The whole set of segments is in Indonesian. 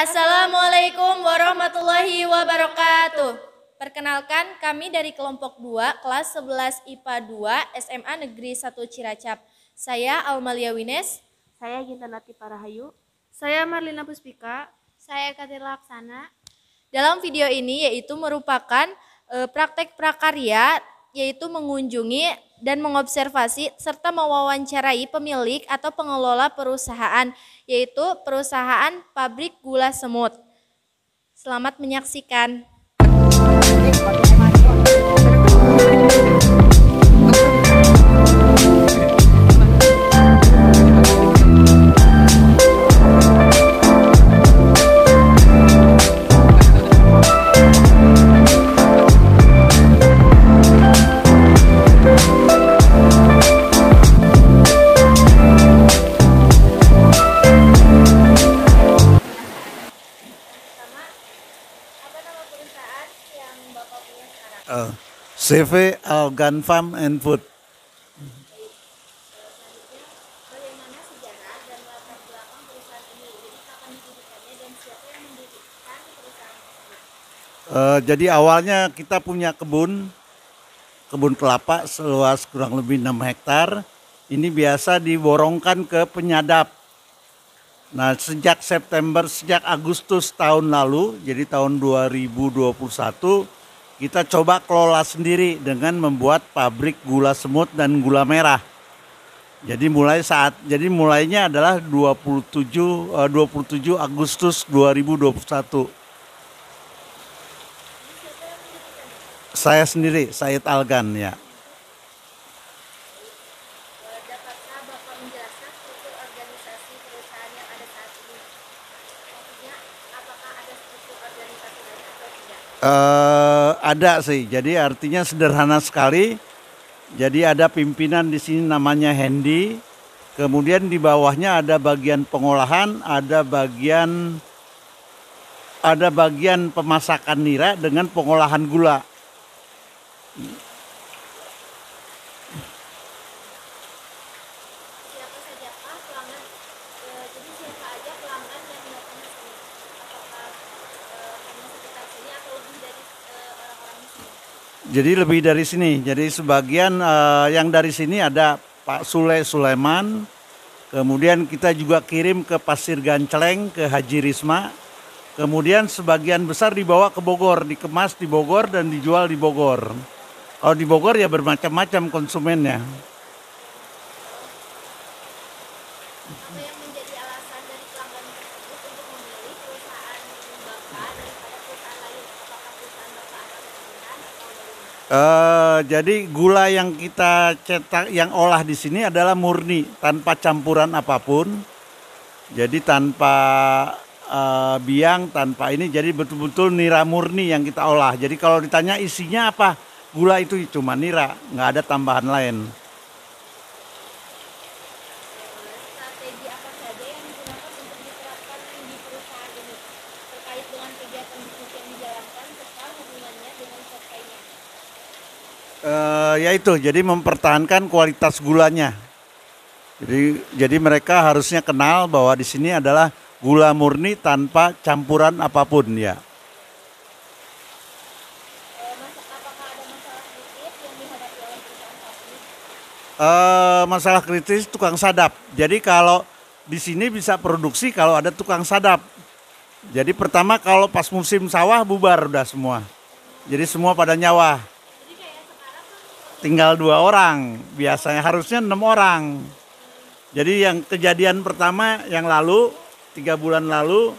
Assalamualaikum warahmatullahi wabarakatuh. Perkenalkan, kami dari kelompok 2 kelas 11 IPA 2 SMA Negeri 1 Ciracap. Saya Almalia Wines. Saya Ginta Latifah Rahayu. Saya Marlina Puspika. Saya Katila Laksana. Dalam video ini yaitu merupakan praktek prakarya, yaitu mengunjungi dan mengobservasi serta mewawancarai pemilik atau pengelola perusahaan, yaitu perusahaan pabrik gula semut. Selamat menyaksikan. CV Algan Farm and Food. Bagaimana sejarah dan latar belakang perusahaan ini? Jadi kapan didirikannya dan siapa yang mendirikan perusahaan tersebut? Jadi awalnya kita punya kebun kelapa seluas kurang lebih 6 hektar. Ini biasa diborongkan ke penyadap. Nah, sejak Agustus tahun lalu, jadi tahun 2021, kita coba kelola sendiri dengan membuat pabrik gula semut dan gula merah. Jadi mulainya adalah 27 Agustus 2021. Saya sendiri, Said Algan ya. Dapatkah Bapak menjelaskan struktur organisasi perusahaan yang ada saat ini? Maksudnya, apakah ada struktur organisasi lain atau tidak? Ada sih, jadi artinya sederhana sekali. Jadi ada pimpinan di sini namanya Hendy, kemudian di bawahnya ada bagian pengolahan, ada bagian pemasakan nira dengan pengolahan gula. Siapa sajakah pelanggan? Jadi siapa aja pelanggan yang datang ke sini? Apakah hanya sekitar sini atau lebih dari orang-orang di sini? Jadi lebih dari sini. Jadi sebagian yang dari sini ada Pak Sulaiman. Kemudian kita juga kirim ke Pasir Ganceleng, ke Haji Risma. Kemudian sebagian besar dibawa ke Bogor, dikemas di Bogor dan dijual di Bogor. Kalau di Bogor ya bermacam-macam konsumennya. Apa yang menjadi alasan dari pelanggan tersebut untuk memilih perusahaan Bapak daripada perusahaan lain? Apakah perusahaan Bapak ada kelebihan atau bagaimana? Jadi gula yang kita cetak, yang olah di sini adalah murni, tanpa campuran apapun. Jadi tanpa biang, tanpa ini, jadi betul-betul nira murni yang kita olah. Jadi kalau ditanya isinya apa, gula itu cuma nira, nggak ada tambahan lain. Strategi apa saja yang digunakan untuk diterapkan di perusahaan ini terkait dengan kegiatan bisnis yang dijalankan serta hubungannya dengan supply-nya? Yaitu jadi mempertahankan kualitas gulanya. Jadi mereka harusnya kenal bahwa di sini adalah gula murni tanpa campuran apapun ya. Apakah ada masalah kritis yang dihadapi oleh perusahaan saat ini? Masalah kritis tukang sadap. Jadi kalau di sini bisa produksi kalau ada tukang sadap. Jadi pertama kalau pas musim sawah bubar udah semua. Jadi semua pada nyawa. Jadi kayak sekarang kan Tinggal 2 orang, biasanya harusnya 6 orang. Jadi yang kejadian pertama yang lalu 3 bulan lalu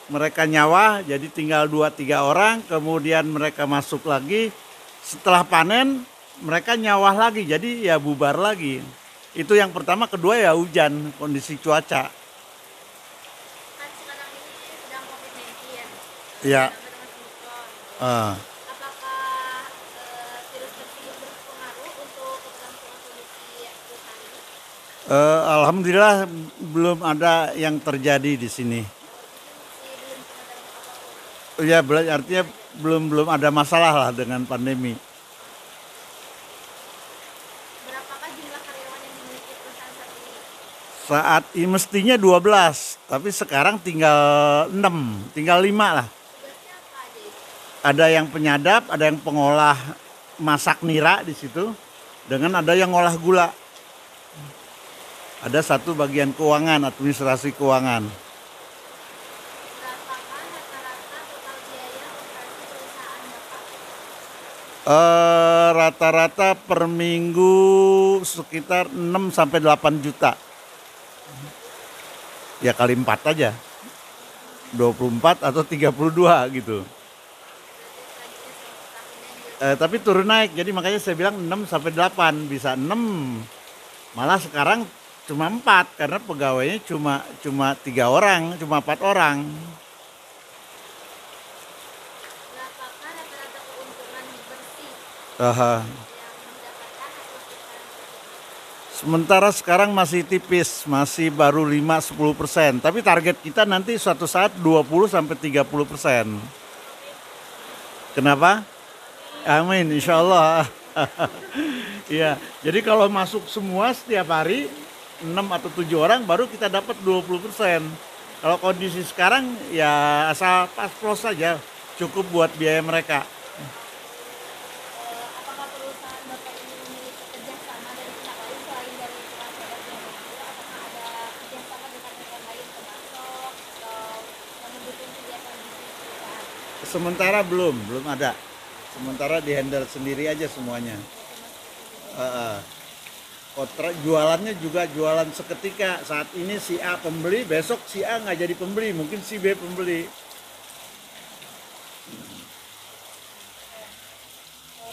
mereka nyawa, jadi tinggal 2-3 orang, kemudian mereka masuk lagi. Setelah panen mereka nyawa lagi, jadi ya bubar lagi. Itu yang pertama. Kedua ya hujan, kondisi cuaca. kan sekarang ini sedang COVID-19 Ya. dengan Omicron. eh, Apakah virus tersebut berpengaruh untuk keberlangsungan produksi perusahaan ini? Alhamdulillah belum ada yang terjadi di sini. Masih belum pernah dampak apapun. Ya, artinya belum ada masalah lah dengan pandemi. Berapakah jumlah karyawan yang dimiliki perusahaan saat ini? Saat ini mestinya 12, tapi sekarang tinggal 6, tinggal 5 lah. Tugasnya apa aja itu? Ada yang penyadap, ada yang pengolah masak nira di situ, dengan ada yang ngolah gula. Ada satu bagian keuangan, administrasi keuangan. Berapakah rata-rata total biaya operasi perusahaan Bapak? Rata-rata per minggu sekitar 6 sampai 8 juta. Ya kali 4 aja. 24 atau 32 gitu. Tapi turun naik, jadi makanya saya bilang 6 sampai 8, bisa 6. Malah sekarang cuma 4 karena pegawainya cuma 3 orang, cuma 4 orang. Berapakah rata-rata keuntungan bersih Aha. yang didapatkan hasil perusahaan tersebut? Sementara sekarang masih tipis, masih baru 5-10%. Tapi target kita nanti suatu saat 20 sampai 30%. Kenapa? Amin, insya Allah. Iya, jadi kalau masuk semua setiap hari 6 atau 7 orang baru kita dapat 20%. Kalau kondisi sekarang ya asal pas-plos saja, cukup buat biaya mereka. Apakah perusahaan Bapak ini memiliki kerjasama dari pihak lain selain dari tukang produk yang berbeda? Apakah ada kerjasama dengan rekan lain termasuk atau yang mendukung kegiatan bisnis perusahaan? Sementara belum ada. Sementara dihandle sendiri aja semuanya. Kontrak jualannya juga jualan seketika. Saat ini si A pembeli, besok si A nggak jadi pembeli, mungkin si B pembeli.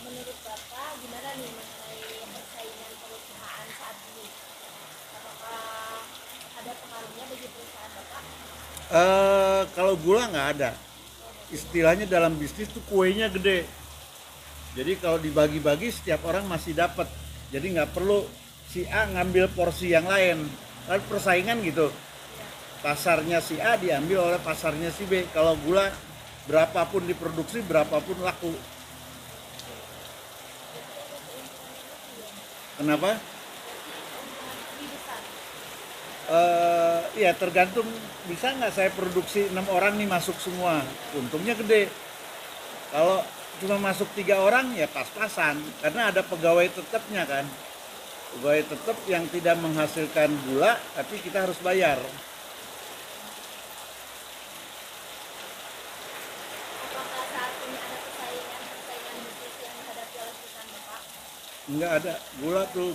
Menurut Bapak gimana nih mengenai persaingan perusahaan saat ini? Apakah ada pengaruhnya bagi perusahaan Bapak? Kalau gula nggak ada. Istilahnya dalam bisnis tuh kuenya gede. Jadi kalau dibagi-bagi setiap orang masih dapat. Jadi nggak perlu si A ngambil porsi yang lain. Kan persaingan gitu. Pasarnya si A diambil oleh pasarnya si B. Kalau gula berapapun diproduksi, berapapun laku. Kenapa? Ya tergantung, bisa nggak saya produksi 6 orang nih masuk semua, untungnya gede. Kalau cuma masuk 3 orang ya pas-pasan, karena ada pegawai tetapnya kan, pegawai tetap yang tidak menghasilkan gula tapi kita harus bayar. Apakah saat ini ada persaingan bisnis yang dihadapi oleh perusahaan Bapak? Nggak ada,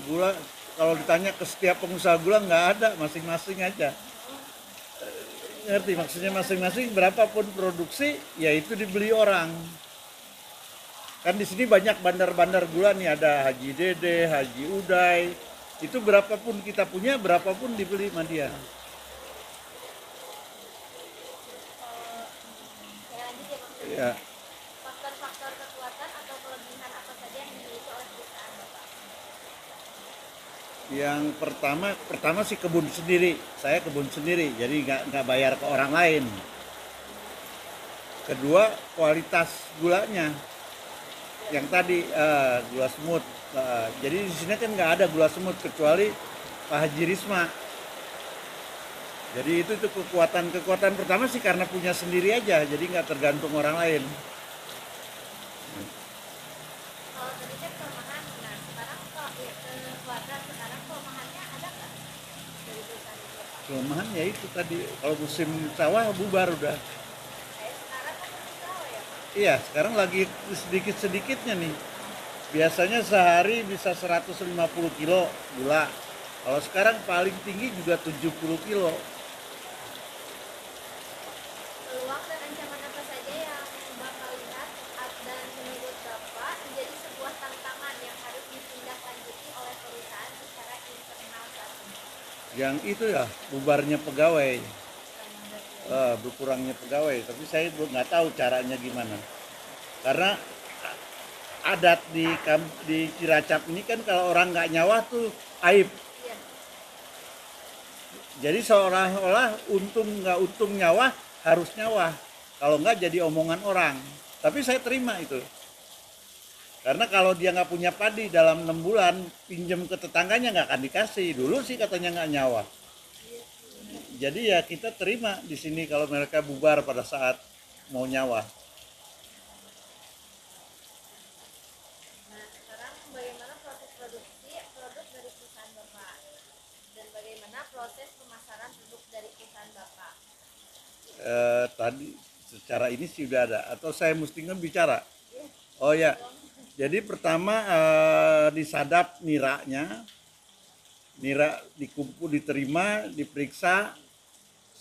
gula kalau ditanya ke setiap pengusaha gula nggak ada, masing-masing aja. Ngerti maksudnya, masing-masing berapapun produksi ya itu dibeli orang. Kan di sini banyak bandar-bandar gula nih, ada Haji Dede, Haji Uday. Itu berapapun kita punya, berapapun dibeli sama dia. Saya lanjut ya Pak. Ya. Faktor-faktor kekuatan atau kelebihan apa saja yang dimiliki oleh perusahaan Bapak? Yang pertama sih kebun sendiri. Saya kebun sendiri, jadi nggak bayar ke orang lain. Kedua, kualitas gulanya. Yang tadi gula semut. Jadi di sini kan nggak ada gula semut kecuali Pak Haji Risma. Jadi itu kekuatan pertama sih karena punya sendiri aja, jadi nggak tergantung orang lain. Kalau tadi kan kelemahan, nah sekarang kok ya, kekuatan sekarang kelemahannya ada nggak dari perusahaan itu Bapak? Kelemahan ya itu tadi, kalau musim sawah bubar udah. Kayak sekarang kan masih sawah ya Pak? Iya, sekarang lagi sedikit-sedikitnya nih. Biasanya sehari bisa 150 kilo gula. Kalau sekarang paling tinggi juga 70 kilo. Peluang dan ancaman apa saja yang Bapak lihat dan menurut Bapak menjadi sebuah tantangan yang harus ditindaklanjuti oleh perusahaan secara internal saat ini? Yang itu ya, bubarnya pegawai. Berkurangnya pegawai, tapi saya belum nggak tahu caranya gimana. Karena adat di Cilacap ini kan kalau orang nggak nyawa tuh aib. Iya. Jadi seolah-olah nggak untung nyawa harus nyawa. Kalau nggak jadi omongan orang. Tapi saya terima itu. Karena kalau dia nggak punya padi dalam 6 bulan, pinjam ke tetangganya nggak akan dikasih. Dulu sih katanya nggak nyawa. Jadi ya kita terima di sini kalau mereka bubar pada saat mau nyawa. Nah, sekarang bagaimana proses produksi produk dari perusahaan Bapak? Dan bagaimana proses pemasaran produk dari perusahaan Bapak? Tadi secara ini sih udah ada, atau saya mesti bicara? Oh ya, jadi pertama disadap niranya, nira dikumpul, diterima, diperiksa.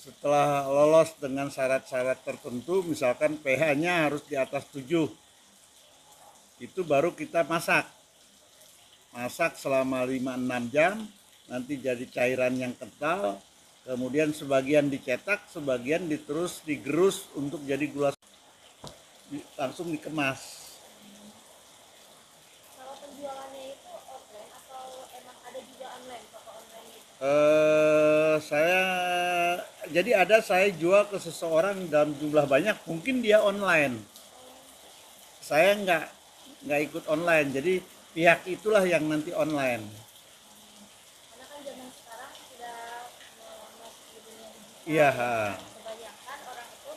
Setelah lolos dengan syarat-syarat tertentu, misalkan pH-nya harus di atas 7, itu baru kita masak selama 5-6 jam, nanti jadi cairan yang kental, kemudian sebagian dicetak, sebagian diterus digerus untuk jadi gula, langsung dikemas. Kalau penjualannya itu offline atau emang ada juga online, toko online gitu? Saya jual ke seseorang dalam jumlah banyak, mungkin dia online. Saya nggak ikut online, jadi pihak itulah yang nanti online. Karena kan zaman sekarang sudah masuk di dunia digital. Iya. Kebanyakan orang itu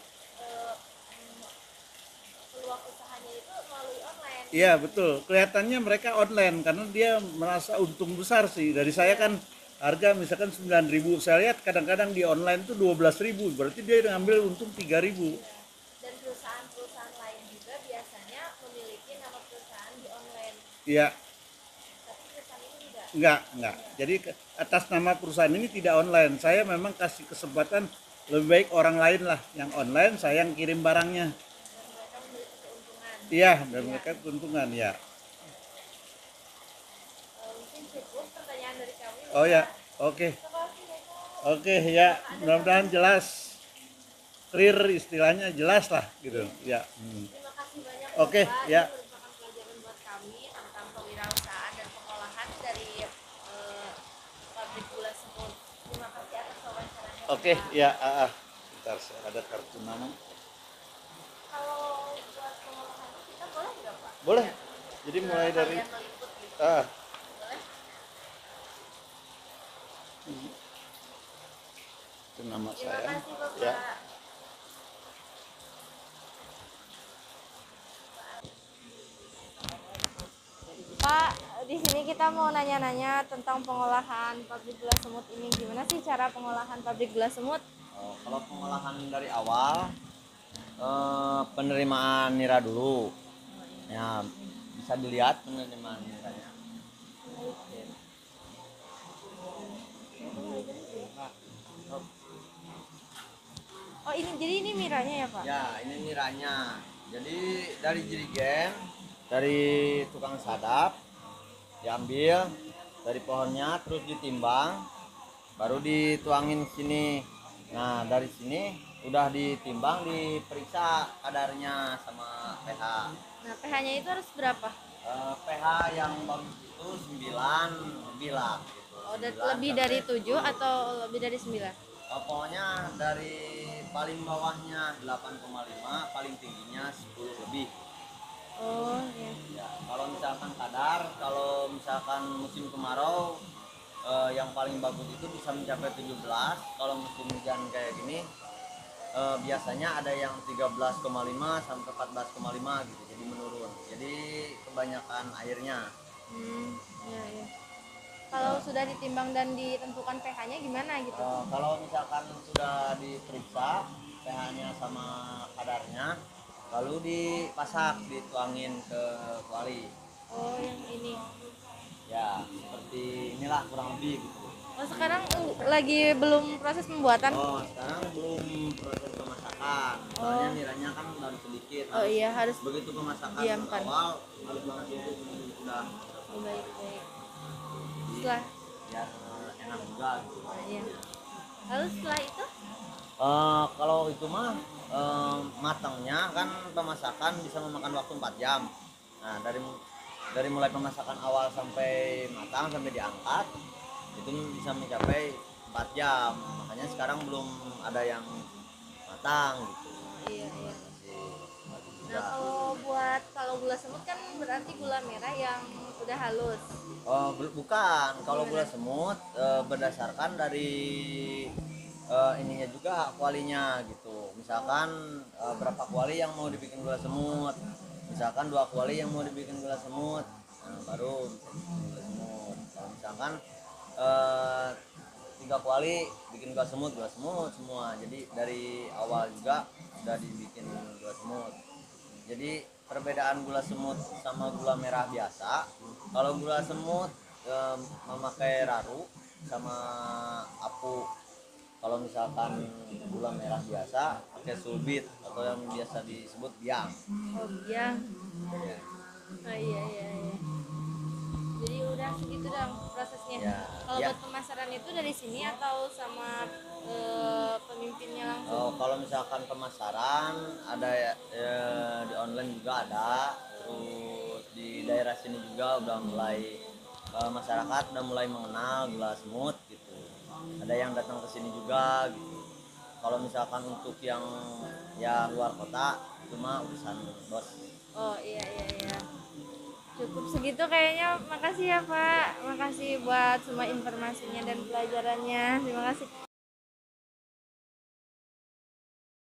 peluang usahanya itu melalui online. Iya betul, kelihatannya mereka online karena dia merasa untung besar sih. Dari saya kan harga misalkan 9.000, saya lihat kadang-kadang di online tuh 12.000, berarti dia ngambil untung 3.000. Dan perusahaan-perusahaan lain juga biasanya memiliki nama perusahaan di online. Iya, Tapi perusahaan ini tidak. enggak. Jadi atas nama perusahaan ini tidak online. Saya memang kasih kesempatan lebih baik orang lain lah yang online, saya yang kirim barangnya. Dan mereka memiliki keuntungan. Iya, dan mereka keuntungan ya. Mungkin cukup pertanyaan dari kami. Oh ya, oke. Oke ya, mudah-mudahan jelas, clear, istilahnya jelas lah gitu ya. Terima kasih banyak. Oke, Bapak. ya. Ini merupakan pelajaran buat kami tentang kewirausahaan dan pengolahan dari pabrik gula semut. Terima kasih atas wawancaranya. Oke, Bapak. ya. Bentar, saya ada kartu nama. Kalau buat pengolahan kita boleh nggak Pak? Boleh. Jadi mulai dari Kalian meliput gitu. ah, Boleh? itu nama Terima saya. kasih Bapak. Ya. Pak, di sini kita mau nanya-nanya tentang pengolahan pabrik gula semut ini. Gimana sih cara pengolahan pabrik gula semut? Kalau pengolahan dari awal, penerimaan nira dulu. Ya, bisa dilihat penerimaan niranya. Oh ini, jadi ini miranya ya Pak? Ya, ini niranya. Jadi dari jerigen, dari tukang sadap, diambil dari pohonnya, terus ditimbang, baru dituangin sini. Nah, dari sini udah ditimbang, diperiksa kadarnya sama pH. Nah pH-nya itu harus berapa? pH yang bagus itu 9 lebih lah gitu. Oh, 9 lebih sampai dari 7 10. atau lebih dari 9? Pokoknya dari paling bawahnya 8,5, paling tingginya 10 lebih. Oh ya. Ya, kalau misalkan kadar, kalau misalkan musim kemarau yang paling bagus itu bisa mencapai 17. Kalau musim hujan kayak gini biasanya ada yang 13,5 sampai 14,5 gitu, jadi menurun. Jadi kebanyakan airnya. Ya ya. Kalau sudah ditimbang dan ditentukan pH-nya gimana gitu? Kalau misalkan sudah diperiksa pH-nya sama kadarnya, lalu dipasak, dituangin ke kuali. Oh yang ini. Ya, seperti inilah kurang lebih gitu. Oh sekarang lagi belum proses pembuatan? Oh, sekarang belum proses pemasakan. Soalnya niranya kan baru sedikit. Oh iya harus. Begitu pemasakan diamkan. awal harus banget itu sudah Oh, baik baik. Setelah ya enak juga gitu. iya. Lalu setelah itu? Kalau itu mah matangnya kan pemasakan bisa memakan waktu 4 jam. Nah, dari mulai pemasakan awal sampai matang sampai diangkat itu bisa mencapai 4 jam. Makanya sekarang belum ada yang matang gitu. Iya iya. Masih bagus Nah juga. kalau gula semut kan berarti gula merah yang udah halus. Bukan, kalau gula semut berdasarkan dari ininya juga kualinya gitu. Misalkan berapa kuali yang mau dibikin gula semut, misalkan 2 kuali yang mau dibikin gula semut, nah, baru bisa dibikin gula semut. Kalau misalkan 3 kuali bikin gula semut semua, jadi dari awal juga udah dibikin gula semut. Jadi perbedaan gula semut sama gula merah biasa, kalau gula semut memakai raru sama apu. Kalau misalkan gula merah biasa pakai sulbit atau yang biasa disebut biang. Oh, biang. Ya. Oh iya iya iya. Jadi udah segitu dong prosesnya. Ya, Kalau ya. buat pemasaran itu dari sini atau sama pemimpinnya langsung? Oh, kalau misalkan pemasaran ada di online juga ada. Terus di daerah sini juga udah mulai masyarakat udah mulai mengenal gula semut gitu. Ada yang datang ke sini juga gitu. Kalau misalkan untuk yang ya luar kota itu mah urusan bos. Oh iya iya iya. Cukup segitu kayaknya. Makasih ya Pak. Makasih buat semua informasinya dan pelajarannya. Terima kasih.